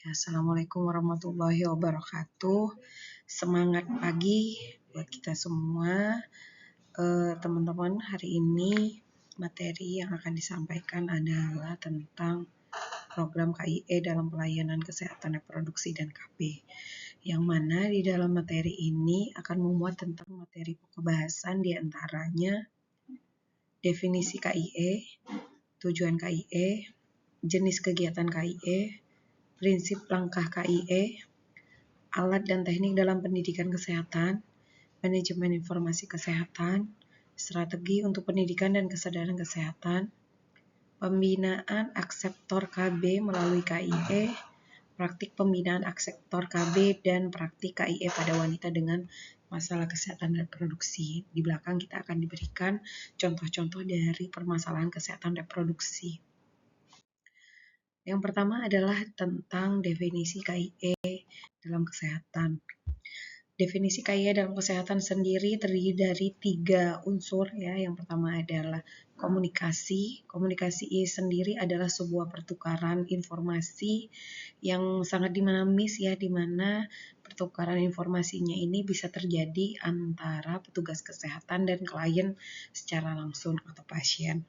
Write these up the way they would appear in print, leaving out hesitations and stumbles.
Assalamualaikum warahmatullahi wabarakatuh. Semangat pagi buat kita semua. Teman-teman, hari ini materi yang akan disampaikan adalah tentang program KIE dalam pelayanan kesehatan reproduksi dan KB. Yang mana di dalam materi ini akan memuat tentang materi pokok bahasan, diantaranya definisi KIE, tujuan KIE, jenis kegiatan KIE, prinsip langkah KIE, alat dan teknik dalam pendidikan kesehatan, manajemen informasi kesehatan, strategi untuk pendidikan dan kesadaran kesehatan, pembinaan akseptor KB melalui KIE, praktik pembinaan akseptor KB dan praktik KIE pada wanita dengan masalah kesehatan reproduksi. Di belakang kita akan diberikan contoh-contoh dari permasalahan kesehatan reproduksi. Yang pertama adalah tentang definisi KIE dalam kesehatan. Definisi KIE dalam kesehatan sendiri terdiri dari 3 unsur ya. Yang pertama adalah komunikasi. Komunikasi sendiri adalah sebuah pertukaran informasi yang sangat dinamis ya, di mana pertukaran informasinya ini bisa terjadi antara petugas kesehatan dan klien secara langsung atau pasien.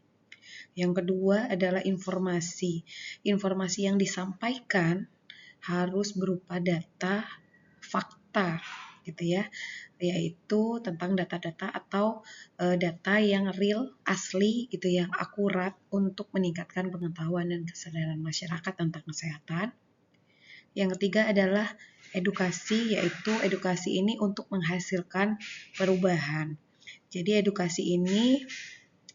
Yang kedua adalah informasi. Informasi yang disampaikan harus berupa data, fakta, gitu ya, yaitu tentang data-data atau data yang real, asli, gitu, yang akurat untuk meningkatkan pengetahuan dan kesadaran masyarakat tentang kesehatan. Yang ketiga adalah edukasi, yaitu edukasi ini untuk menghasilkan perubahan. Jadi edukasi ini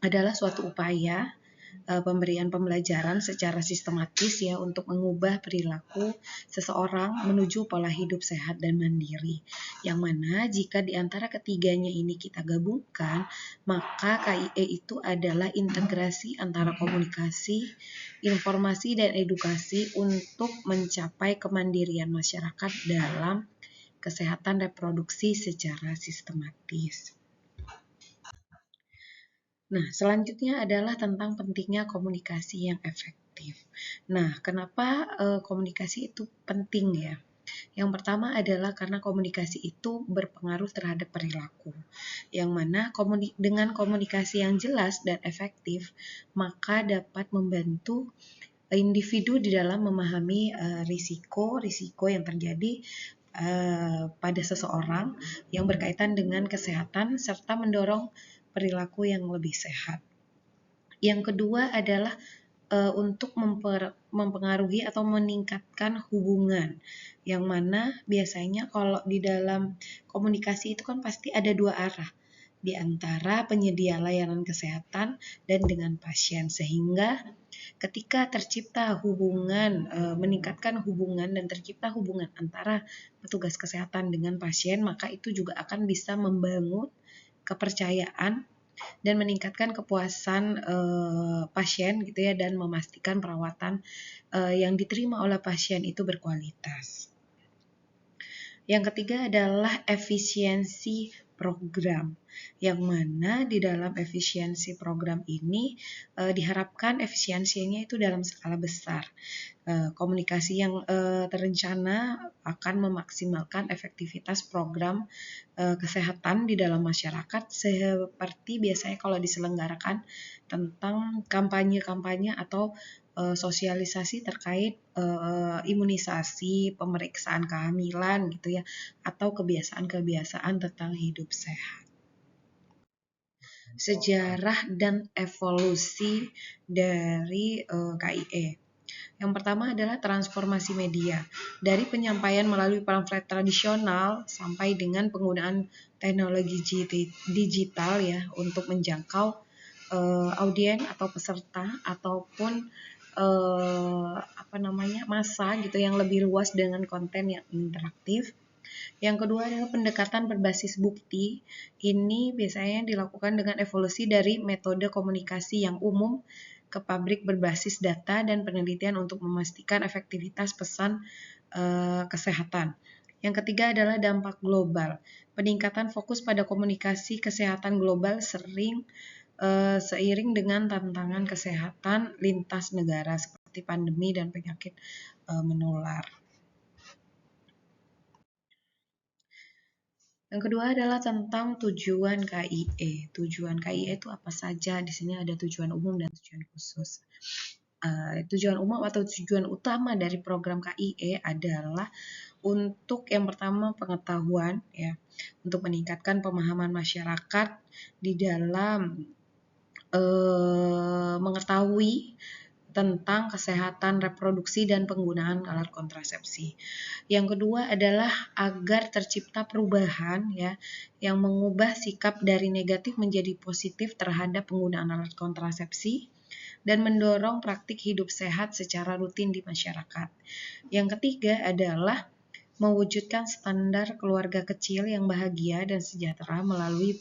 adalah suatu upaya pemberian pembelajaran secara sistematis ya untuk mengubah perilaku seseorang menuju pola hidup sehat dan mandiri. Yang mana jika di antara ketiganya ini kita gabungkan, maka KIE itu adalah integrasi antara komunikasi, informasi dan edukasi untuk mencapai kemandirian masyarakat dalam kesehatan reproduksi secara sistematis. Nah, selanjutnya adalah tentang pentingnya komunikasi yang efektif. Nah, kenapa komunikasi itu penting ya? Yang pertama adalah karena komunikasi itu berpengaruh terhadap perilaku. Yang mana dengan komunikasi yang jelas dan efektif, maka dapat membantu individu di dalam memahami risiko yang terjadi pada seseorang yang berkaitan dengan kesehatan serta mendorong perilaku yang lebih sehat. Yang kedua adalah untuk mempengaruhi atau meningkatkan hubungan, yang mana biasanya kalau di dalam komunikasi itu kan pasti ada dua arah, di antara penyedia layanan kesehatan dan dengan pasien, sehingga ketika tercipta hubungan, meningkatkan hubungan dan tercipta hubungan antara petugas kesehatan dengan pasien, maka itu juga akan bisa membangun kepercayaan dan meningkatkan kepuasan pasien gitu ya, dan memastikan perawatan yang diterima oleh pasien itu berkualitas. Yang ketiga adalah efisiensi program, yang mana di dalam efisiensi program ini diharapkan efisiensinya itu dalam skala besar. Komunikasi yang terencana akan memaksimalkan efektivitas program kesehatan di dalam masyarakat, seperti biasanya kalau diselenggarakan tentang kampanye-kampanye atau sosialisasi terkait imunisasi, pemeriksaan kehamilan gitu ya, atau kebiasaan-kebiasaan tentang hidup sehat. Sejarah dan evolusi dari KIE. Yang pertama adalah transformasi media. Dari penyampaian melalui pamflet tradisional sampai dengan penggunaan teknologi digital ya untuk menjangkau audien atau peserta ataupun massa gitu yang lebih luas dengan konten yang interaktif. Yang kedua adalah pendekatan berbasis bukti. Ini biasanya dilakukan dengan evolusi dari metode komunikasi yang umum ke pabrik berbasis data dan penelitian untuk memastikan efektivitas pesan kesehatan. Yang ketiga adalah dampak global. Peningkatan fokus pada komunikasi kesehatan global seiring dengan tantangan kesehatan lintas negara seperti pandemi dan penyakit menular. Yang kedua adalah tentang tujuan KIE. Tujuan KIE itu apa saja? Di sini ada tujuan umum dan tujuan khusus. Tujuan umum atau tujuan utama dari program KIE adalah untuk yang pertama pengetahuan, ya, untuk meningkatkan pemahaman masyarakat di dalam mengetahui tentang kesehatan reproduksi dan penggunaan alat kontrasepsi. Yang kedua adalah agar tercipta perubahan, ya, yang mengubah sikap dari negatif menjadi positif terhadap penggunaan alat kontrasepsi dan mendorong praktik hidup sehat secara rutin di masyarakat. Yang ketiga adalah mewujudkan standar keluarga kecil yang bahagia dan sejahtera melalui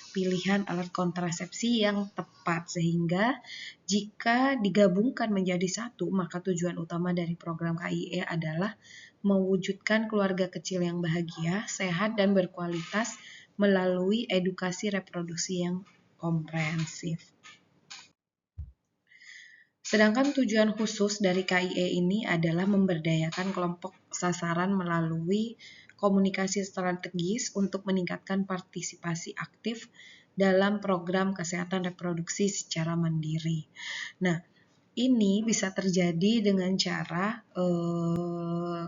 pilihan alat kontrasepsi yang tepat, sehingga jika digabungkan menjadi satu, maka tujuan utama dari program KIE adalah mewujudkan keluarga kecil yang bahagia, sehat, dan berkualitas melalui edukasi reproduksi yang komprehensif. Sedangkan tujuan khusus dari KIE ini adalah memberdayakan kelompok sasaran melalui komunikasi strategis untuk meningkatkan partisipasi aktif dalam program kesehatan reproduksi secara mandiri. Nah, ini bisa terjadi dengan cara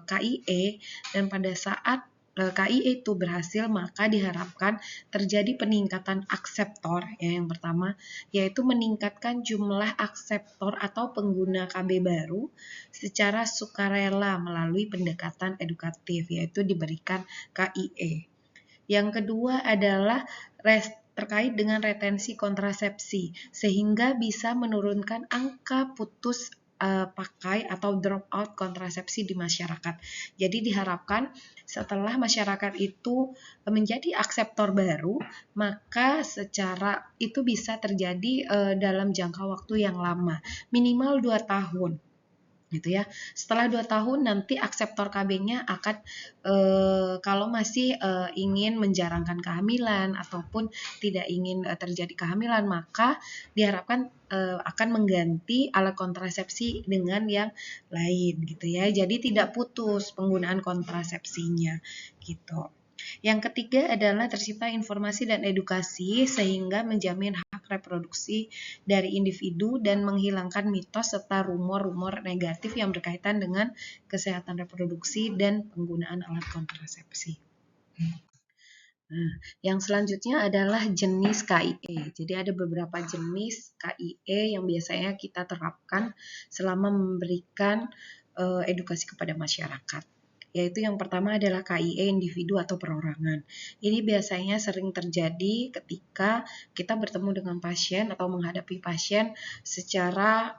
KIE, dan pada saat KIE itu berhasil, maka diharapkan terjadi peningkatan akseptor, ya, yang pertama, yaitu meningkatkan jumlah akseptor atau pengguna KB baru secara sukarela melalui pendekatan edukatif, yaitu diberikan KIE. Yang kedua adalah terkait dengan retensi kontrasepsi, sehingga bisa menurunkan angka putus pakai atau drop out kontrasepsi di masyarakat. Jadi diharapkan setelah masyarakat itu menjadi akseptor baru, maka secara itu bisa terjadi dalam jangka waktu yang lama, minimal 2 tahun. Gitu ya. Setelah 2 tahun nanti akseptor KB-nya akan kalau masih ingin menjarangkan kehamilan ataupun tidak ingin terjadi kehamilan, maka diharapkan akan mengganti alat kontrasepsi dengan yang lain, gitu ya. Jadi tidak putus penggunaan kontrasepsinya gitu. Yang ketiga adalah tercipta informasi dan edukasi sehingga menjamin hak reproduksi dari individu dan menghilangkan mitos serta rumor-rumor negatif yang berkaitan dengan kesehatan reproduksi dan penggunaan alat kontrasepsi. Nah, yang selanjutnya adalah jenis KIE. Jadi ada beberapa jenis KIE yang biasanya kita terapkan selama memberikan edukasi kepada masyarakat. Yaitu yang pertama adalah KIE individu atau perorangan. Ini biasanya sering terjadi ketika kita bertemu dengan pasien atau menghadapi pasien secara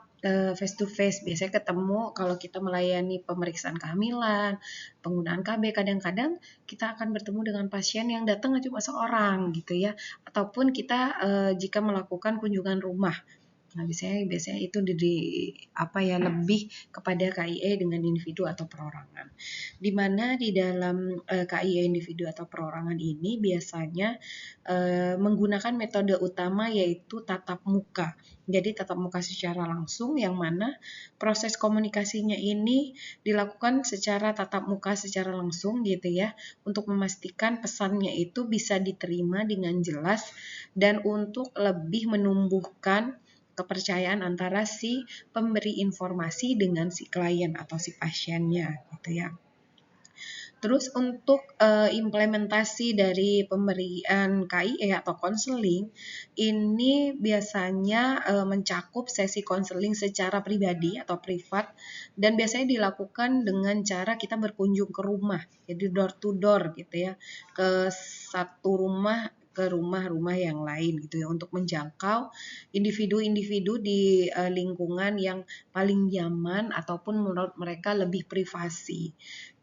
face to face. Biasanya ketemu kalau kita melayani pemeriksaan kehamilan, penggunaan KB, kadang-kadang kita akan bertemu dengan pasien yang datang cuma seorang gitu ya, ataupun kita jika melakukan kunjungan rumah. Nah, biasanya itu lebih kepada KIE dengan individu atau perorangan. Di mana di dalam KIE individu atau perorangan ini biasanya menggunakan metode utama yaitu tatap muka. Jadi tatap muka secara langsung, yang mana proses komunikasinya ini dilakukan secara tatap muka secara langsung gitu ya, untuk memastikan pesannya itu bisa diterima dengan jelas dan untuk lebih menumbuhkan kepercayaan antara si pemberi informasi dengan si klien atau si pasiennya gitu ya. Terus untuk implementasi dari pemberian KIE atau konseling ini biasanya mencakup sesi konseling secara pribadi atau privat, dan biasanya dilakukan dengan cara kita berkunjung ke rumah, jadi door to door gitu ya, ke satu rumah ke rumah-rumah yang lain gitu ya, untuk menjangkau individu-individu di lingkungan yang paling nyaman ataupun menurut mereka lebih privasi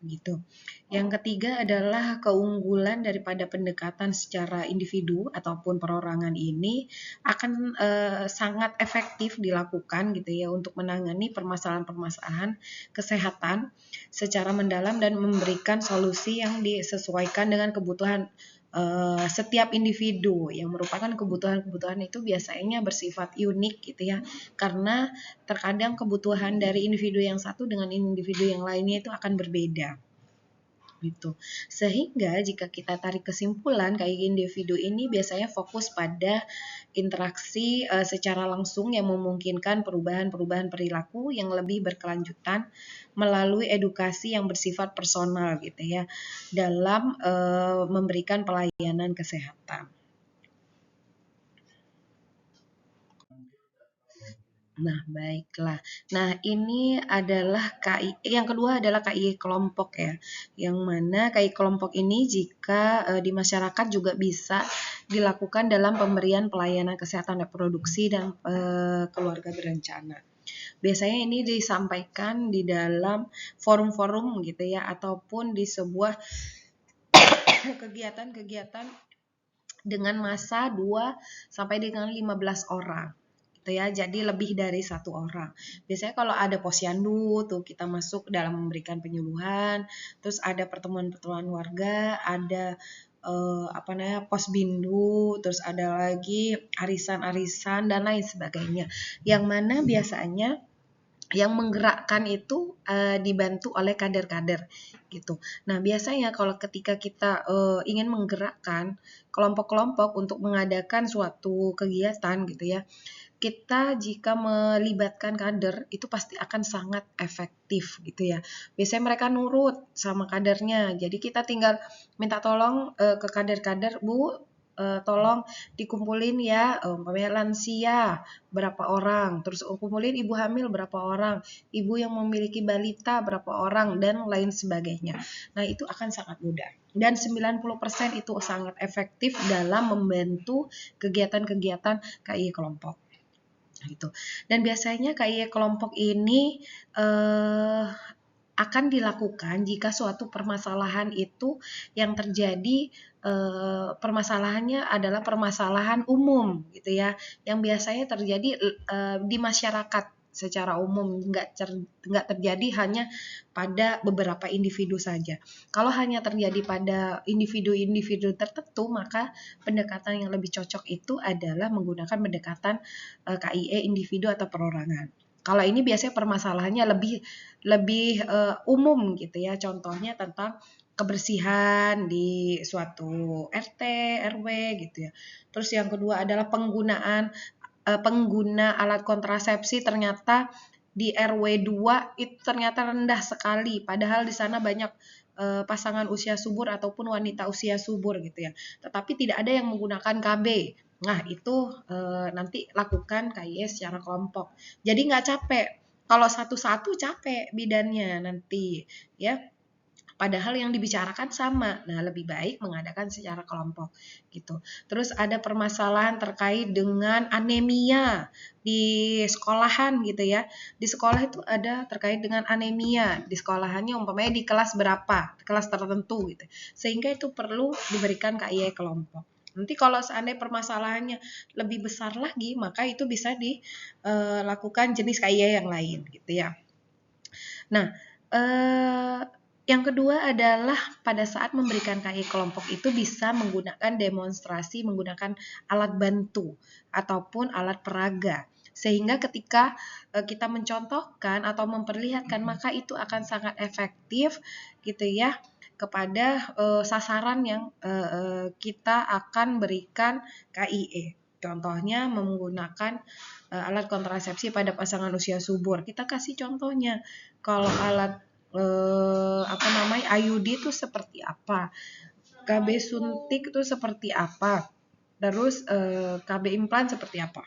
gitu. Yang ketiga adalah keunggulan daripada pendekatan secara individu ataupun perorangan ini akan sangat efektif dilakukan gitu ya, untuk menangani permasalahan-permasalahan kesehatan secara mendalam dan memberikan solusi yang disesuaikan dengan kebutuhan setiap individu, yang merupakan kebutuhan-kebutuhan itu biasanya bersifat unik gitu ya, karena terkadang kebutuhan dari individu yang satu dengan individu yang lainnya itu akan berbeda gitu. Sehingga jika kita tarik kesimpulan, KIE individu ini biasanya fokus pada interaksi secara langsung yang memungkinkan perubahan-perubahan perilaku yang lebih berkelanjutan melalui edukasi yang bersifat personal gitu ya, dalam memberikan pelayanan kesehatan. Nah, baiklah. Nah, ini adalah yang kedua adalah KIE kelompok ya. Yang mana KIE kelompok ini jika di masyarakat juga bisa dilakukan dalam pemberian pelayanan kesehatan reproduksi dan keluarga berencana. Biasanya ini disampaikan di dalam forum-forum gitu ya, ataupun di sebuah kegiatan-kegiatan dengan massa 2 sampai dengan 15 orang gitu ya. Jadi lebih dari 1 orang. Biasanya kalau ada posyandu tuh kita masuk dalam memberikan penyuluhan, terus ada pertemuan-pertemuan warga, ada posbindu, terus ada lagi arisan-arisan dan lain sebagainya. Yang mana biasanya yang menggerakkan itu dibantu oleh kader-kader gitu. Nah, biasanya kalau ketika kita ingin menggerakkan kelompok-kelompok untuk mengadakan suatu kegiatan gitu ya, kita jika melibatkan kader itu pasti akan sangat efektif gitu ya. Biasanya mereka nurut sama kadernya. Jadi kita tinggal minta tolong ke kader-kader, Bu, tolong dikumpulin ya, umpamanya lansia berapa orang, terus kumpulin ibu hamil berapa orang, ibu yang memiliki balita berapa orang, dan lain sebagainya. Nah, itu akan sangat mudah. Dan 90% itu sangat efektif dalam membantu kegiatan-kegiatan KIE kelompok. Gitu. Dan biasanya KIE kelompok ini akan dilakukan jika suatu permasalahan itu yang terjadi permasalahannya adalah permasalahan umum gitu ya, yang biasanya terjadi di masyarakat secara umum, nggak terjadi hanya pada beberapa individu saja. Kalau hanya terjadi pada individu-individu tertentu, maka pendekatan yang lebih cocok itu adalah menggunakan pendekatan KIE individu atau perorangan. Kalau ini biasanya permasalahannya lebih umum gitu ya. Contohnya tentang kebersihan di suatu RT, RW gitu ya. Terus yang kedua adalah pengguna alat kontrasepsi ternyata di RW 2 itu ternyata rendah sekali, padahal di sana banyak pasangan usia subur ataupun wanita usia subur gitu ya. Tetapi tidak ada yang menggunakan KB. Nah, itu nanti lakukan KIE secara kelompok. Jadi nggak capek. Kalau satu-satu capek bidannya nanti, ya. Padahal yang dibicarakan sama. Nah, lebih baik mengadakan secara kelompok gitu. Terus ada permasalahan terkait dengan anemia di sekolahan gitu ya. Di sekolah itu ada terkait dengan anemia. Di sekolahannya umpamanya di kelas berapa, kelas tertentu gitu. Sehingga itu perlu diberikan KIE kelompok. Nanti kalau seandainya permasalahannya lebih besar lagi, maka itu bisa dilakukan jenis KIE yang lain gitu ya. Nah, yang kedua adalah pada saat memberikan KIE kelompok itu bisa menggunakan demonstrasi menggunakan alat bantu ataupun alat peraga. Sehingga ketika kita mencontohkan atau memperlihatkan, maka itu akan sangat efektif gitu ya kepada sasaran yang kita akan berikan KIE. Contohnya menggunakan alat kontrasepsi pada pasangan usia subur. Kita kasih contohnya. Kalau alat IUD itu seperti apa, KB suntik itu seperti apa, terus KB implan seperti apa.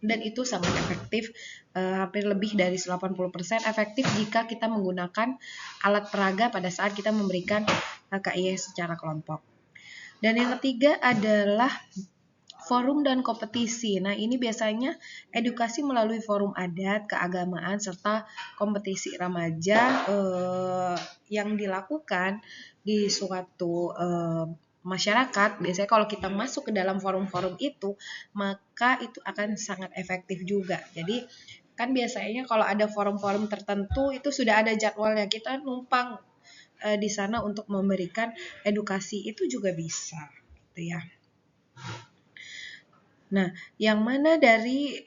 Dan itu sangat efektif, hampir lebih dari 80% efektif jika kita menggunakan alat peraga pada saat kita memberikan KIE secara kelompok. Dan yang ketiga adalah forum dan kompetisi. Nah, ini biasanya edukasi melalui forum adat, keagamaan, serta kompetisi remaja yang dilakukan di suatu masyarakat. Biasanya kalau kita masuk ke dalam forum-forum itu, maka itu akan sangat efektif juga. Jadi, kan biasanya kalau ada forum-forum tertentu itu sudah ada jadwalnya, kita numpang di sana untuk memberikan edukasi itu juga bisa, gitu ya. Nah, yang mana dari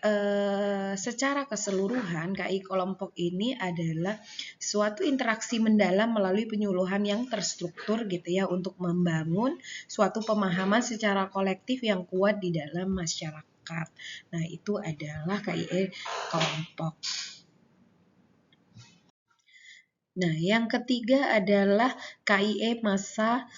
secara keseluruhan KI kelompok ini adalah suatu interaksi mendalam melalui penyuluhan yang terstruktur gitu ya untuk membangun suatu pemahaman secara kolektif yang kuat di dalam masyarakat. Nah, itu adalah KIE kelompok. Nah, yang ketiga adalah KIE massa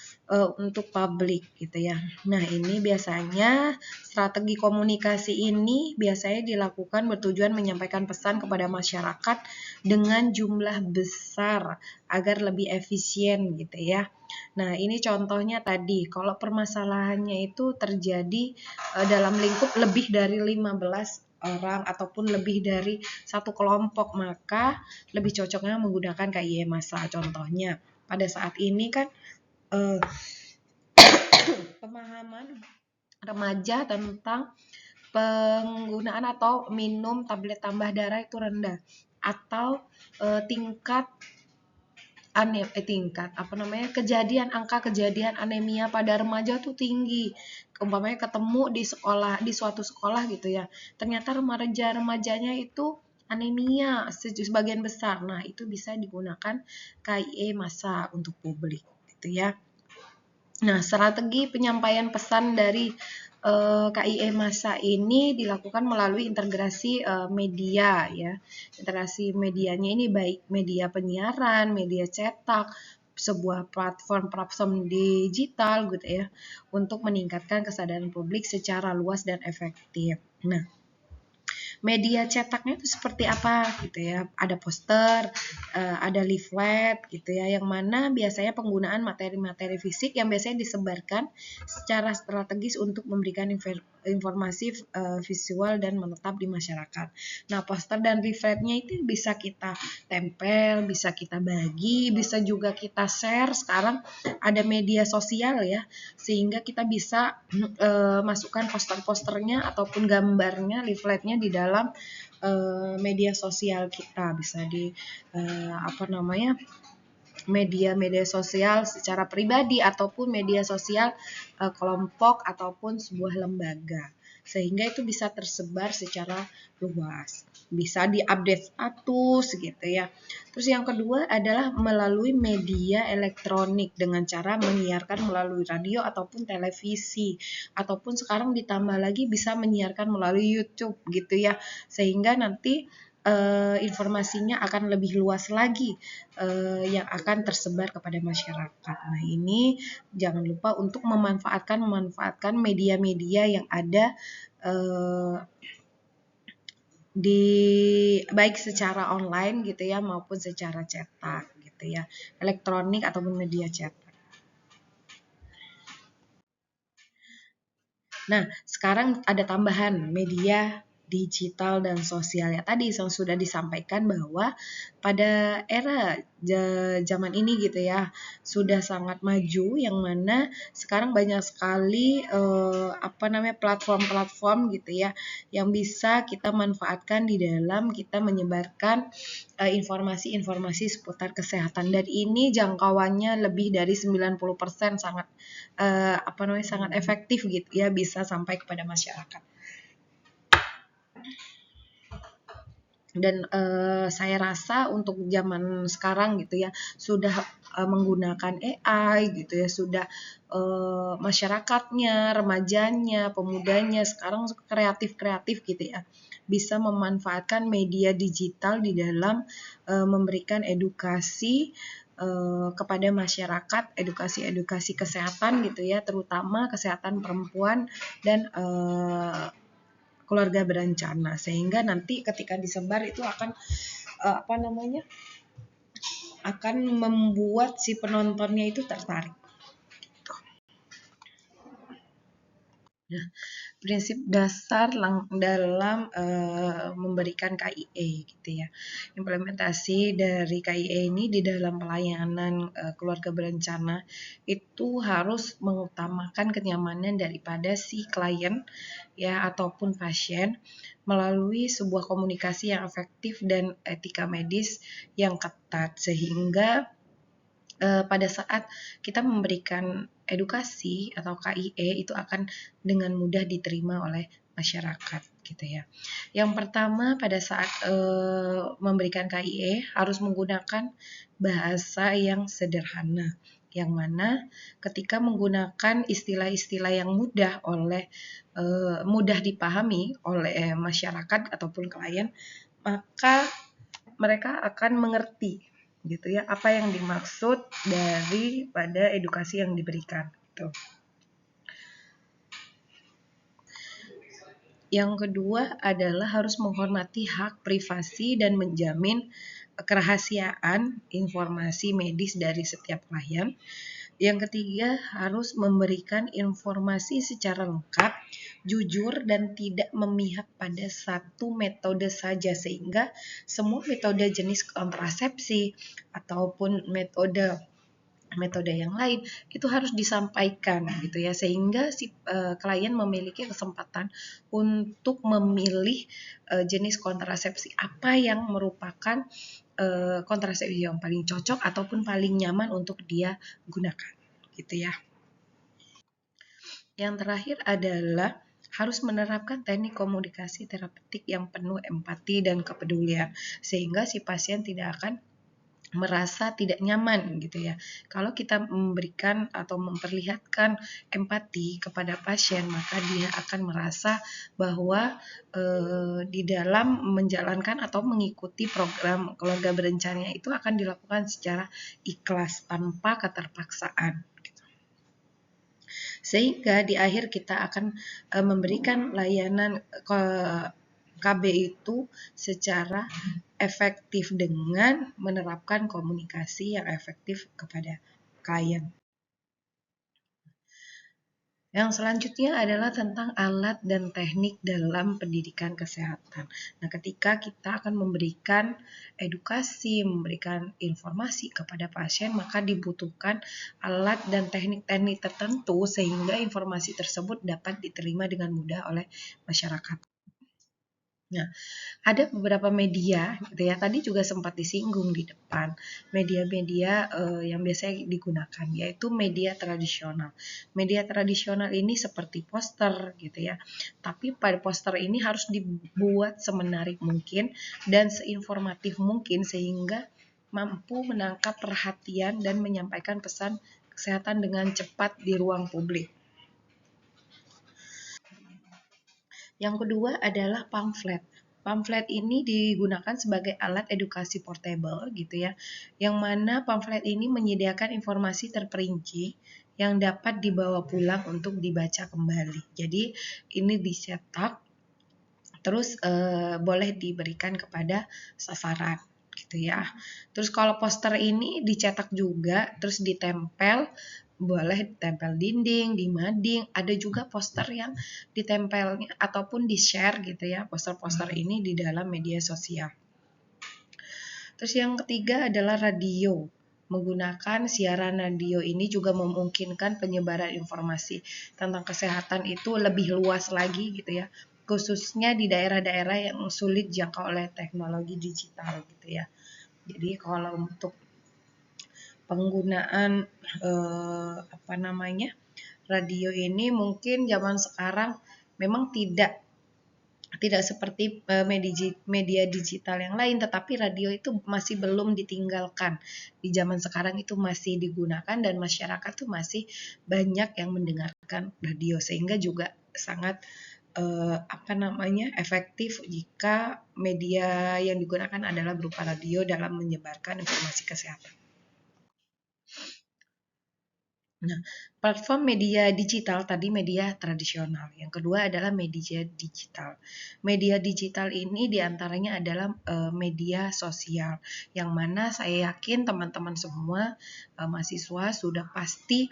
untuk publik gitu ya. Nah, ini biasanya strategi komunikasi ini biasanya dilakukan bertujuan menyampaikan pesan kepada masyarakat dengan jumlah besar agar lebih efisien gitu ya. Nah, ini contohnya tadi, kalau permasalahannya itu terjadi dalam lingkup lebih dari 15 orang ataupun lebih dari satu kelompok, maka lebih cocoknya menggunakan KIE massa. Contohnya, pada saat ini kan eh, pemahaman remaja tentang penggunaan atau minum tablet tambah darah itu rendah, atau tingkat kejadian angka kejadian anemia pada remaja tuh tinggi. Umpamanya ketemu di sekolah, di suatu sekolah gitu ya. Ternyata remaja-remajanya itu anemia sebagian besar. Nah, itu bisa digunakan KIE massa untuk publik gitu ya. Nah, strategi penyampaian pesan dari KIE massa ini dilakukan melalui integrasi media ya. Integrasi medianya ini baik media penyiaran, media cetak, sebuah platform digital gitu ya, untuk meningkatkan kesadaran publik secara luas dan efektif. Nah, media cetaknya itu seperti apa gitu ya, ada poster, ada leaflet gitu ya, yang mana biasanya penggunaan materi-materi fisik yang biasanya disebarkan secara strategis untuk memberikan informasi visual dan menetap di masyarakat. Nah, poster dan leafletnya itu bisa kita tempel, bisa kita bagi, bisa juga kita share. Sekarang ada media sosial ya, sehingga kita bisa masukkan poster-posternya ataupun gambarnya, leafletnya di dalam media sosial kita, bisa di media sosial secara pribadi ataupun media sosial kelompok ataupun sebuah lembaga, sehingga itu bisa tersebar secara luas, bisa diupdate status gitu ya. Terus yang kedua adalah melalui media elektronik dengan cara menyiarkan melalui radio ataupun televisi, ataupun sekarang ditambah lagi bisa menyiarkan melalui YouTube gitu ya, sehingga nanti informasinya akan lebih luas lagi yang akan tersebar kepada masyarakat. Nah, ini jangan lupa untuk memanfaatkan media-media yang ada di baik secara online gitu ya maupun secara cetak gitu ya, elektronik ataupun media cetak. Nah, sekarang ada tambahan media digital dan sosial ya, tadi yang sudah disampaikan bahwa pada era zaman ini gitu ya sudah sangat maju, yang mana sekarang banyak sekali platform-platform gitu ya yang bisa kita manfaatkan di dalam kita menyebarkan informasi-informasi seputar kesehatan, dan ini jangkauannya lebih dari 90%, sangat efektif gitu ya, bisa sampai kepada masyarakat. Dan saya rasa untuk zaman sekarang gitu ya sudah menggunakan AI gitu ya, sudah masyarakatnya, remajanya, pemudanya sekarang kreatif gitu ya, bisa memanfaatkan media digital di dalam memberikan edukasi kepada masyarakat, edukasi kesehatan gitu ya, terutama kesehatan perempuan dan keluarga berencana, sehingga nanti ketika disebar itu akan akan membuat si penontonnya itu tertarik. Nah, prinsip dasar dalam memberikan KIE gitu ya. Implementasi dari KIE ini di dalam pelayanan keluarga berencana itu harus mengutamakan kenyamanan daripada si klien ya ataupun pasien melalui sebuah komunikasi yang efektif dan etika medis yang ketat, sehingga pada saat kita memberikan edukasi atau KIE itu akan dengan mudah diterima oleh masyarakat gitu ya. Yang pertama pada saat memberikan KIE harus menggunakan bahasa yang sederhana, yang mana ketika menggunakan istilah-istilah yang mudah dipahami oleh masyarakat ataupun klien, maka mereka akan mengerti gitu ya apa yang dimaksud daripada edukasi yang diberikan gitu. Yang kedua adalah harus menghormati hak privasi dan menjamin kerahasiaan informasi medis dari setiap klien. Yang ketiga, harus memberikan informasi secara lengkap, jujur, dan tidak memihak pada satu metode saja, sehingga semua metode jenis kontrasepsi ataupun metode yang lain itu harus disampaikan gitu ya, sehingga si klien memiliki kesempatan untuk memilih jenis kontrasepsi apa yang merupakan kontrasepsi yang paling cocok ataupun paling nyaman untuk dia gunakan gitu ya. Yang terakhir adalah harus menerapkan teknik komunikasi terapeutik yang penuh empati dan kepedulian, sehingga si pasien tidak akan merasa tidak nyaman gitu ya. Kalau kita memberikan atau memperlihatkan empati kepada pasien, maka dia akan merasa bahwa di dalam menjalankan atau mengikuti program keluarga berencana itu akan dilakukan secara ikhlas tanpa keterpaksaan. Sehingga di akhir kita akan memberikan layanan KB itu secara efektif dengan menerapkan komunikasi yang efektif kepada klien. Yang selanjutnya adalah tentang alat dan teknik dalam pendidikan kesehatan. Nah, ketika kita akan memberikan edukasi, memberikan informasi kepada pasien, maka dibutuhkan alat dan teknik-teknik tertentu sehingga informasi tersebut dapat diterima dengan mudah oleh masyarakat. Nah, ada beberapa media gitu ya, tadi juga sempat disinggung di depan, media-media yang biasanya digunakan yaitu media tradisional. Media tradisional ini seperti poster gitu ya, tapi pada poster ini harus dibuat semenarik mungkin dan seinformatif mungkin sehingga mampu menangkap perhatian dan menyampaikan pesan kesehatan dengan cepat di ruang publik. Yang kedua adalah pamflet. Pamflet ini digunakan sebagai alat edukasi portable gitu ya, yang mana pamflet ini menyediakan informasi terperinci yang dapat dibawa pulang untuk dibaca kembali. Jadi ini dicetak, terus boleh diberikan kepada sasaran gitu ya. Terus kalau poster ini dicetak juga, terus ditempel, boleh ditempel dinding, di mading, ada juga poster yang ditempelnya ataupun di-share gitu ya, poster-poster ini di dalam media sosial. Terus yang ketiga adalah radio. Menggunakan siaran radio ini juga memungkinkan penyebaran informasi tentang kesehatan itu lebih luas lagi gitu ya, khususnya di daerah-daerah yang sulit jangkau oleh teknologi digital gitu ya. Jadi kalau untuk penggunaan radio ini mungkin zaman sekarang memang tidak seperti media digital yang lain, tetapi radio itu masih belum ditinggalkan. Di zaman sekarang itu masih digunakan dan masyarakat tuh masih banyak yang mendengarkan radio, sehingga juga sangat efektif jika media yang digunakan adalah berupa radio dalam menyebarkan informasi kesehatan. Nah, platform media digital tadi media tradisional. Yang kedua adalah media digital. Media digital ini diantaranya adalah media sosial, yang mana saya yakin teman-teman semua mahasiswa sudah pasti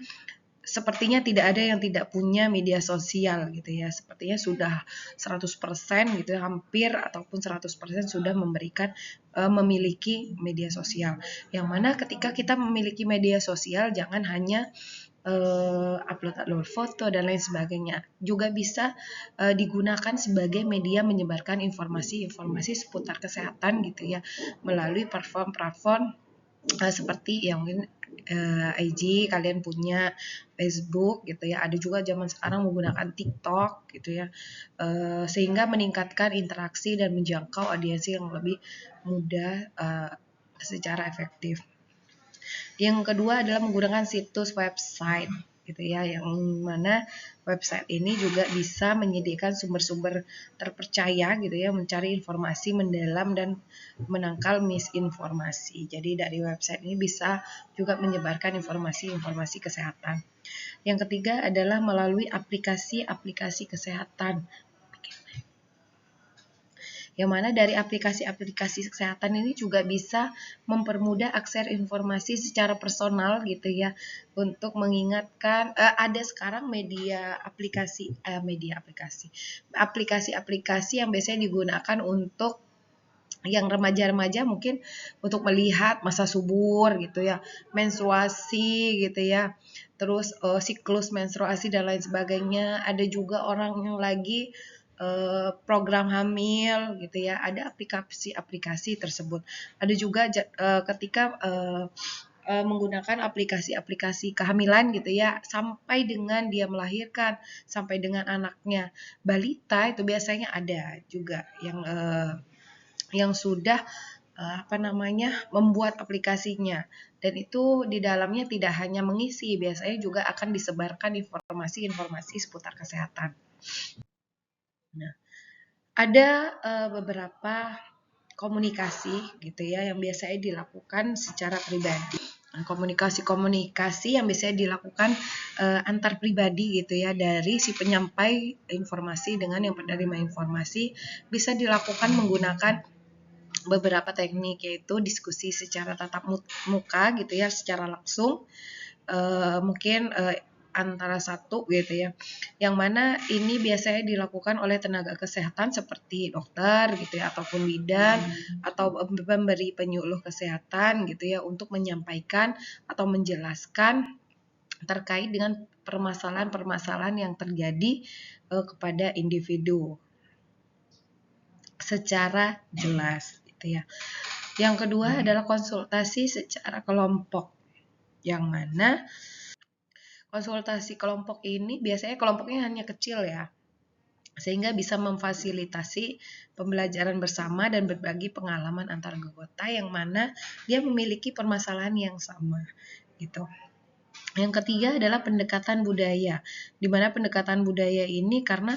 sepertinya tidak ada yang tidak punya media sosial gitu ya. Sepertinya sudah 100% gitu ya, hampir ataupun 100% sudah memiliki media sosial. Yang mana ketika kita memiliki media sosial jangan hanya upload foto dan lain sebagainya, juga bisa digunakan sebagai media menyebarkan informasi-informasi seputar kesehatan gitu ya, melalui platform-platform seperti yang IG, kalian punya Facebook gitu ya. Ada juga zaman sekarang menggunakan TikTok gitu ya. Sehingga meningkatkan interaksi dan menjangkau audiens yang lebih mudah secara efektif. Yang kedua adalah menggunakan situs website gitu ya, yang mana website ini juga bisa menyediakan sumber-sumber terpercaya gitu ya, mencari informasi mendalam dan menangkal misinformasi. Jadi dari website ini bisa juga menyebarkan informasi-informasi kesehatan. Yang ketiga adalah melalui aplikasi-aplikasi kesehatan, yang mana dari aplikasi-aplikasi kesehatan ini juga bisa mempermudah akses informasi secara personal gitu ya, untuk mengingatkan ada sekarang aplikasi yang biasanya digunakan untuk yang remaja-remaja mungkin untuk melihat masa subur gitu ya, menstruasi gitu ya, terus siklus menstruasi dan lain sebagainya. Ada juga orang yang lagi program hamil gitu ya, ada aplikasi-aplikasi tersebut. Ada juga ketika menggunakan aplikasi-aplikasi kehamilan gitu ya, sampai dengan dia melahirkan, sampai dengan anaknya balita, itu biasanya ada juga yang sudah membuat aplikasinya, dan itu di dalamnya tidak hanya mengisi, biasanya juga akan disebarkan informasi-informasi seputar kesehatan. Nah, ada beberapa komunikasi gitu ya yang biasanya dilakukan secara pribadi. Komunikasi-komunikasi yang biasanya dilakukan antar pribadi gitu ya, dari si penyampai informasi dengan yang penerima informasi, bisa dilakukan menggunakan beberapa teknik, yaitu diskusi secara tatap muka gitu ya, secara langsung, mungkin antara satu gitu ya, yang mana ini biasanya dilakukan oleh tenaga kesehatan seperti dokter gitu ya, ataupun bidan atau pemberi penyuluh kesehatan gitu ya, untuk menyampaikan atau menjelaskan terkait dengan permasalahan-permasalahan yang terjadi kepada individu secara jelas gitu ya. Yang kedua adalah konsultasi secara kelompok, yang mana konsultasi kelompok ini biasanya kelompoknya hanya kecil ya, sehingga bisa memfasilitasi pembelajaran bersama dan berbagi pengalaman antar anggota yang mana dia memiliki permasalahan yang sama gitu. Yang ketiga adalah pendekatan budaya, di mana pendekatan budaya ini karena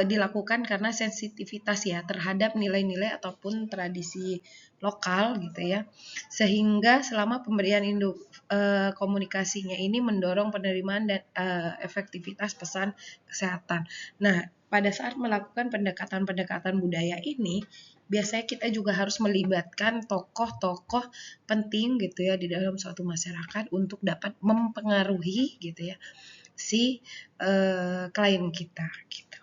dilakukan karena sensitivitas ya terhadap nilai-nilai ataupun tradisi lokal gitu ya, sehingga selama pemberian komunikasinya ini mendorong penerimaan dan efektivitas pesan kesehatan. Nah, pada saat melakukan pendekatan-pendekatan budaya ini, biasanya kita juga harus melibatkan tokoh-tokoh penting gitu ya di dalam suatu masyarakat untuk dapat mempengaruhi gitu ya si klien kita gitu.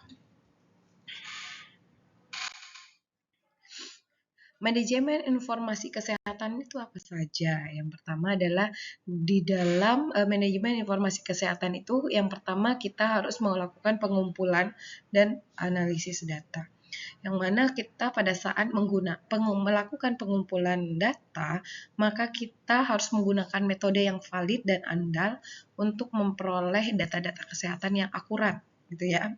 Manajemen informasi kesehatan itu apa saja? Yang pertama adalah di dalam manajemen informasi kesehatan itu, yang pertama kita harus melakukan pengumpulan dan analisis data. Yang mana kita pada saat melakukan pengumpulan data, maka kita harus menggunakan metode yang valid dan andal untuk memperoleh data-data kesehatan yang akurat, gitu ya.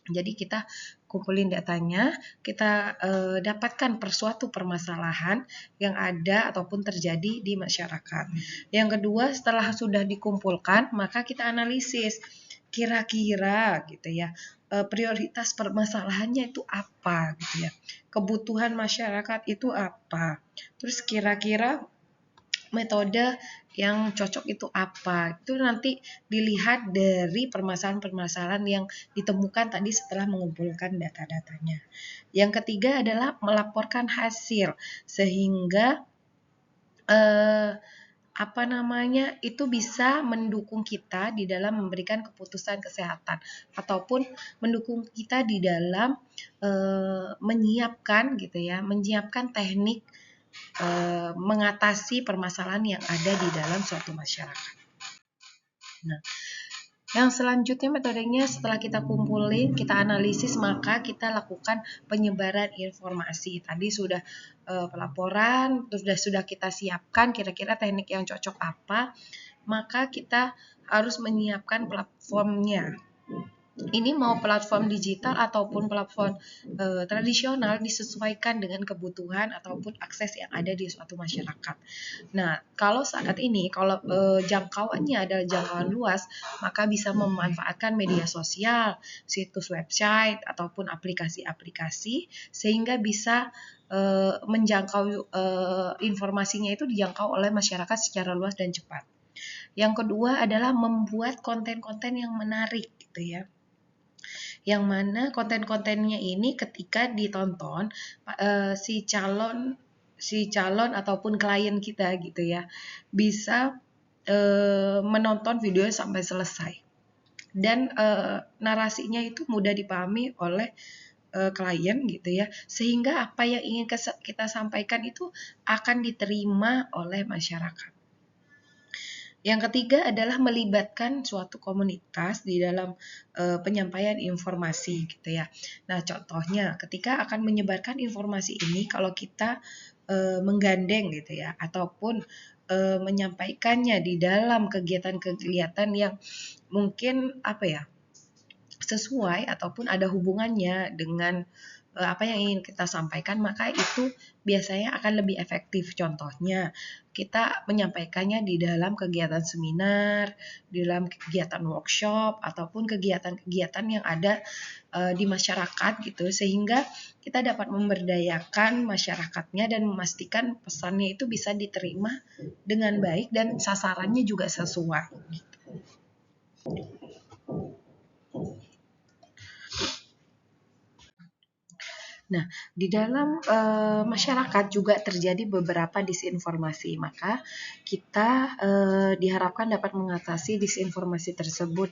Jadi kita kumpulin datanya, kita dapatkan suatu permasalahan yang ada ataupun terjadi di masyarakat. Yang kedua, setelah sudah dikumpulkan, maka kita analisis kira-kira gitu ya, prioritas permasalahannya itu apa gitu ya, kebutuhan masyarakat itu apa, terus kira-kira metode yang cocok itu apa. Itu nanti dilihat dari permasalahan-permasalahan yang ditemukan tadi setelah mengumpulkan data-datanya. Yang ketiga adalah melaporkan hasil, sehingga itu bisa mendukung kita di dalam memberikan keputusan kesehatan, ataupun mendukung kita di dalam menyiapkan teknik mengatasi permasalahan yang ada di dalam suatu masyarakat. Nah, Yang selanjutnya metodenya setelah kita kumpulin, kita analisis, maka kita lakukan penyebaran informasi. Tadi sudah pelaporan, sudah kita siapkan kira-kira teknik yang cocok apa, maka kita harus menyiapkan platformnya. Ini mau platform digital ataupun platform tradisional disesuaikan dengan kebutuhan ataupun akses yang ada di suatu masyarakat. Nah, kalau saat ini, kalau jangkauannya adalah jangkauan luas, maka bisa memanfaatkan media sosial, situs website, ataupun aplikasi-aplikasi, sehingga bisa menjangkau informasinya itu dijangkau oleh masyarakat secara luas dan cepat. Yang kedua adalah membuat konten-konten yang menarik, gitu ya. Yang mana konten-kontennya ini ketika ditonton si calon ataupun klien kita gitu ya bisa menonton video sampai selesai dan narasinya itu mudah dipahami oleh klien gitu ya, sehingga apa yang ingin kita sampaikan itu akan diterima oleh masyarakat. Yang ketiga adalah melibatkan suatu komunitas di dalam penyampaian informasi gitu ya. Nah, contohnya ketika akan menyebarkan informasi ini, kalau kita menggandeng gitu ya, ataupun menyampaikannya di dalam kegiatan-kegiatan yang mungkin apa ya, sesuai ataupun ada hubungannya dengan apa yang ingin kita sampaikan, maka itu biasanya akan lebih efektif. Contohnya, kita menyampaikannya di dalam kegiatan seminar, di dalam kegiatan workshop, ataupun kegiatan-kegiatan yang ada di masyarakat gitu, sehingga kita dapat memberdayakan masyarakatnya dan memastikan pesannya itu bisa diterima dengan baik dan sasarannya juga sesuai. Nah, di dalam masyarakat juga terjadi beberapa disinformasi, maka kita diharapkan dapat mengatasi disinformasi tersebut,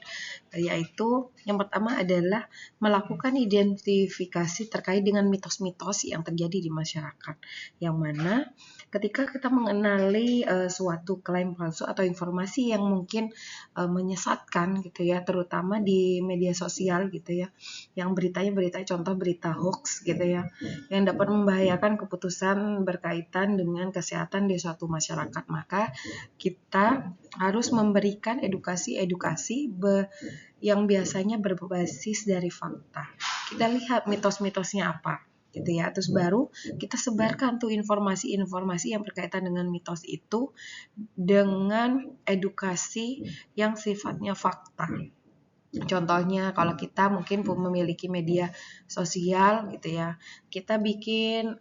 yaitu yang pertama adalah melakukan identifikasi terkait dengan mitos-mitos yang terjadi di masyarakat, yang mana ketika kita mengenali suatu klaim palsu atau informasi yang mungkin menyesatkan gitu ya, terutama di media sosial gitu ya, yang beritanya contoh berita hoax gitu ya, yang dapat membahayakan keputusan berkaitan dengan kesehatan di suatu masyarakat, maka kita harus memberikan edukasi yang biasanya berbasis dari fakta. Kita lihat mitos-mitosnya apa gitu ya, terus baru kita sebarkan tuh informasi-informasi yang berkaitan dengan mitos itu dengan edukasi yang sifatnya fakta. Contohnya kalau kita mungkin memiliki media sosial gitu ya, kita bikin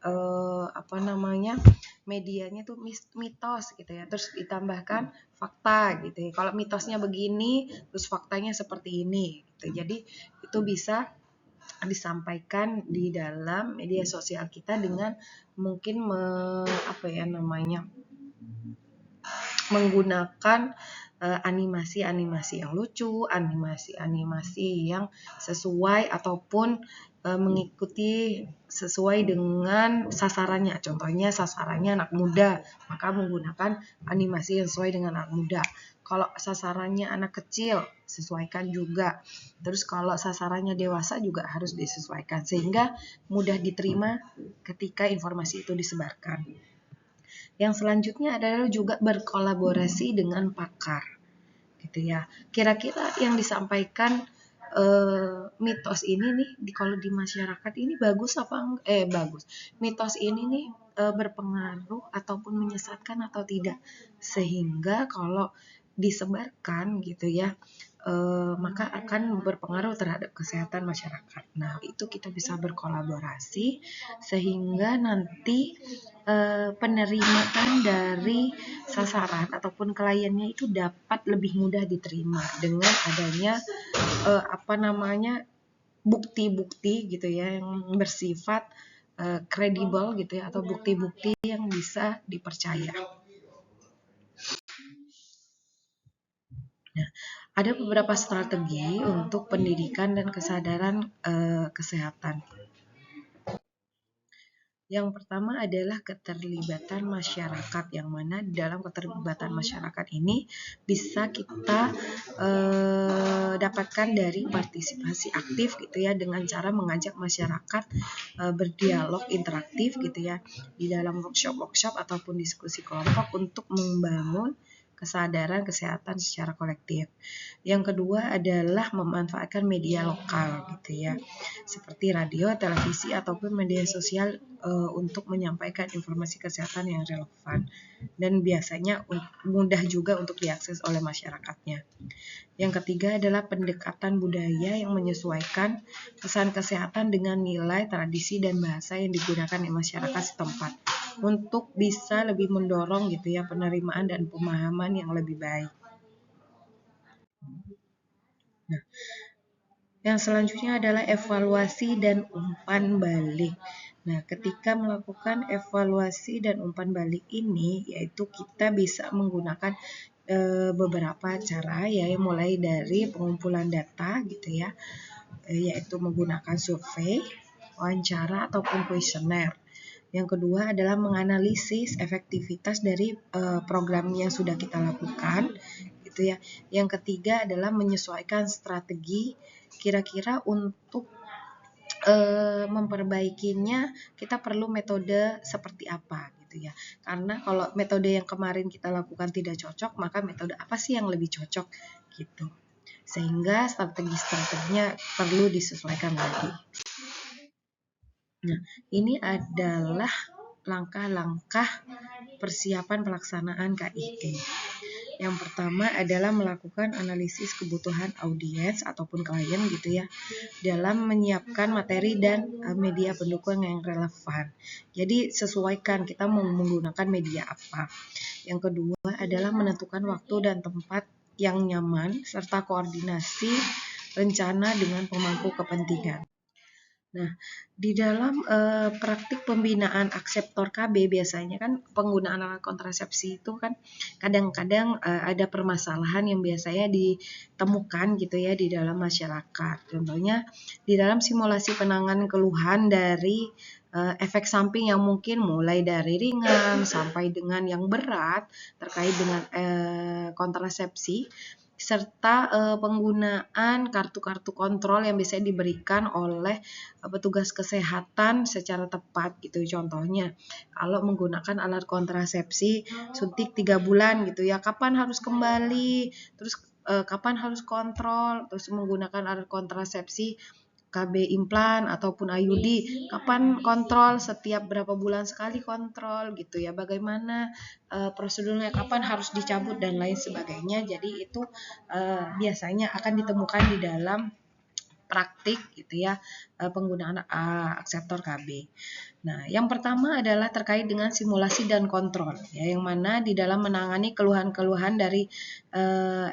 medianya tuh mitos gitu ya, terus ditambahkan fakta gitu ya. Kalau mitosnya begini, terus faktanya seperti ini gitu. Jadi itu bisa disampaikan di dalam media sosial kita dengan mungkin menggunakan animasi-animasi yang lucu, animasi-animasi yang sesuai ataupun mengikuti sesuai dengan sasarannya. Contohnya sasarannya anak muda, maka menggunakan animasi yang sesuai dengan anak muda. Kalau sasarannya anak kecil, sesuaikan juga. Terus kalau sasarannya dewasa juga harus disesuaikan sehingga mudah diterima ketika informasi itu disebarkan. Yang selanjutnya adalah juga berkolaborasi dengan pakar, gitu ya. Kira-kira yang disampaikan mitos ini nih kalau di masyarakat ini bagus apa bagus. Mitos ini nih berpengaruh ataupun menyesatkan atau tidak. Sehingga kalau disebarkan gitu ya, maka akan berpengaruh terhadap kesehatan masyarakat. Nah, itu kita bisa berkolaborasi sehingga nanti penerimaan dari sasaran ataupun kliennya itu dapat lebih mudah diterima dengan adanya bukti-bukti gitu ya yang bersifat kredibel gitu ya, atau bukti-bukti yang bisa dipercaya. Nah, ada beberapa strategi untuk pendidikan dan kesadaran kesehatan. Yang pertama adalah keterlibatan masyarakat, yang mana dalam keterlibatan masyarakat ini bisa kita dapatkan dari partisipasi aktif gitu ya, dengan cara mengajak masyarakat berdialog interaktif gitu ya di dalam workshop ataupun diskusi kelompok untuk membangun kesadaran kesehatan secara kolektif. Yang kedua adalah memanfaatkan media lokal gitu ya, seperti radio, televisi ataupun media sosial untuk menyampaikan informasi kesehatan yang relevan dan biasanya mudah juga untuk diakses oleh masyarakatnya. Yang ketiga adalah pendekatan budaya yang menyesuaikan pesan kesehatan dengan nilai, tradisi, dan bahasa yang digunakan di masyarakat setempat untuk bisa lebih mendorong gitu ya penerimaan dan pemahaman yang lebih baik. Nah, yang selanjutnya adalah evaluasi dan umpan balik. Nah, ketika melakukan evaluasi dan umpan balik ini, yaitu kita bisa menggunakan beberapa cara ya, mulai dari pengumpulan data gitu ya, yaitu menggunakan survei, wawancara ataupun kuesioner. Yang kedua adalah menganalisis efektivitas dari program yang sudah kita lakukan gitu ya. Yang ketiga adalah menyesuaikan strategi kira-kira untuk memperbaikinya kita perlu metode seperti apa gitu ya. Karena kalau metode yang kemarin kita lakukan tidak cocok, maka metode apa sih yang lebih cocok gitu. Sehingga strategi-strateginya perlu disesuaikan lagi. Nah, ini adalah langkah-langkah persiapan pelaksanaan KIE. Yang pertama adalah melakukan analisis kebutuhan audiens ataupun klien gitu ya, dalam menyiapkan materi dan media pendukung yang relevan. Jadi sesuaikan kita mau menggunakan media apa. Yang kedua adalah menentukan waktu dan tempat yang nyaman serta koordinasi rencana dengan pemangku kepentingan. Nah, di dalam praktik pembinaan akseptor KB biasanya kan penggunaan alat kontrasepsi itu kan kadang-kadang ada permasalahan yang biasanya ditemukan gitu ya di dalam masyarakat. Contohnya di dalam simulasi penanganan keluhan dari efek samping yang mungkin mulai dari ringan sampai dengan yang berat terkait dengan kontrasepsi, serta penggunaan kartu-kartu kontrol yang bisa diberikan oleh petugas kesehatan secara tepat gitu. Contohnya, kalau menggunakan alat kontrasepsi suntik 3 bulan gitu ya, kapan harus kembali, terus kapan harus kontrol, terus menggunakan alat kontrasepsi KB implan ataupun IUD, kapan kontrol, setiap berapa bulan sekali kontrol gitu ya, bagaimana prosedurnya, kapan harus dicabut dan lain sebagainya. Jadi itu biasanya akan ditemukan di dalam praktik gitu ya penggunaan akseptor KB. Nah, yang pertama adalah terkait dengan simulasi dan kontrol ya, yang mana di dalam menangani keluhan-keluhan dari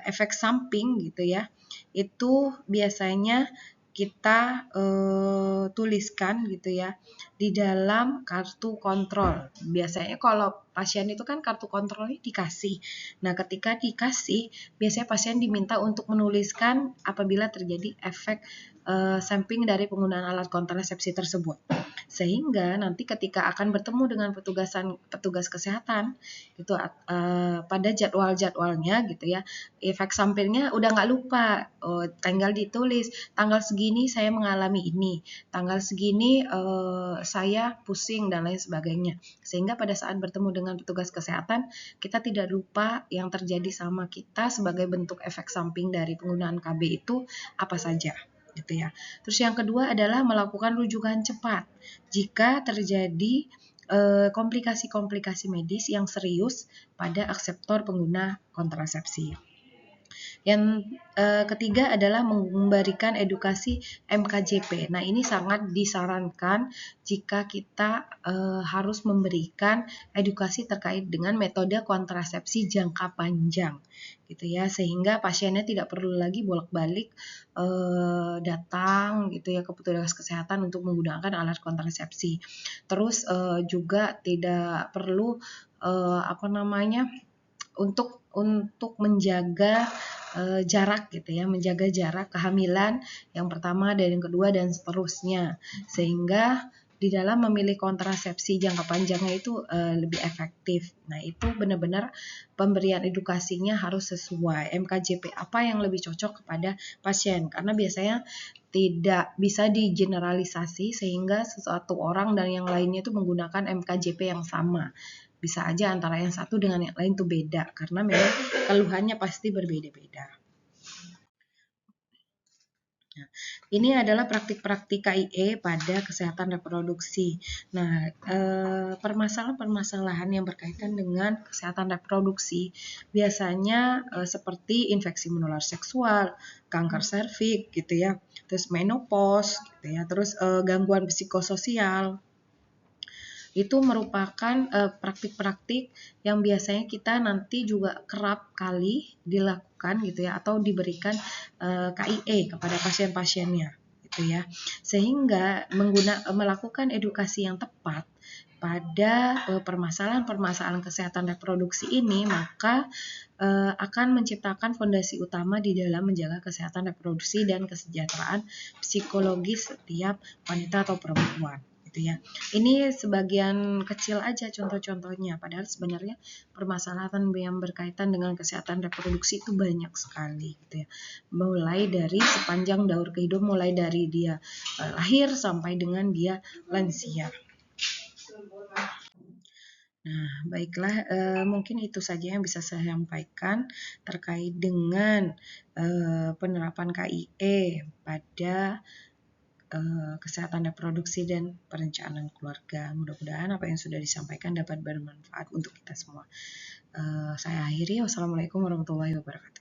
efek samping gitu ya, itu biasanya kita tuliskan gitu ya di dalam kartu kontrol. Biasanya kalau pasien itu kan kartu kontrolnya dikasih. Nah, ketika dikasih, biasanya pasien diminta untuk menuliskan apabila terjadi efek samping dari penggunaan alat kontrasepsi tersebut. Sehingga nanti ketika akan bertemu dengan petugas kesehatan itu pada jadwal-jadwalnya gitu ya, efek sampingnya udah nggak lupa, tinggal ditulis tanggal segini saya mengalami ini, tanggal segini saya pusing dan lain sebagainya. Sehingga pada saat bertemu dengan petugas kesehatan, kita tidak lupa yang terjadi sama kita sebagai bentuk efek samping dari penggunaan KB itu apa saja gitu ya. Terus yang kedua adalah melakukan rujukan cepat jika terjadi komplikasi-komplikasi medis yang serius pada akseptor pengguna kontrasepsi. Yang ketiga adalah memberikan edukasi MKJP. Nah, ini sangat disarankan jika kita harus memberikan edukasi terkait dengan metode kontrasepsi jangka panjang gitu ya, sehingga pasiennya tidak perlu lagi bolak-balik datang gitu ya ke petugas kesehatan untuk menggunakan alat kontrasepsi. Terus juga tidak perlu untuk menjaga jarak gitu ya, menjaga jarak kehamilan yang pertama dan yang kedua dan seterusnya, sehingga di dalam memilih kontrasepsi jangka panjangnya itu lebih efektif. Nah, itu benar-benar pemberian edukasinya harus sesuai MKJP apa yang lebih cocok kepada pasien, karena biasanya tidak bisa digeneralisasi sehingga sesuatu orang dan yang lainnya itu menggunakan MKJP yang sama. Bisa aja antara yang satu dengan yang lain itu beda karena memang keluhannya pasti berbeda-beda. Nah, ini adalah praktik-praktik KIE pada kesehatan reproduksi. Nah, permasalahan-permasalahan yang berkaitan dengan kesehatan reproduksi biasanya seperti infeksi menular seksual, kanker serviks gitu ya, terus menopause gitu ya, terus gangguan psikososial. Itu merupakan praktik-praktik yang biasanya kita nanti juga kerap kali dilakukan gitu ya, atau diberikan KIE kepada pasien-pasiennya gitu ya, sehingga melakukan edukasi yang tepat pada permasalahan-permasalahan kesehatan reproduksi ini, maka akan menciptakan fondasi utama di dalam menjaga kesehatan reproduksi dan kesejahteraan psikologis setiap wanita atau perempuan gitu ya. Ini sebagian kecil aja contoh-contohnya, padahal sebenarnya permasalahan yang berkaitan dengan kesehatan reproduksi itu banyak sekali gitu ya. Mulai dari sepanjang daur kehidupan, mulai dari dia lahir sampai dengan dia lansia. Nah, baiklah, mungkin itu saja yang bisa saya sampaikan terkait dengan penerapan KIE pada kesehatan reproduksi dan perencanaan keluarga. Mudah-mudahan apa yang sudah disampaikan dapat bermanfaat untuk kita semua. Saya akhiri. Wassalamualaikum warahmatullahi wabarakatuh.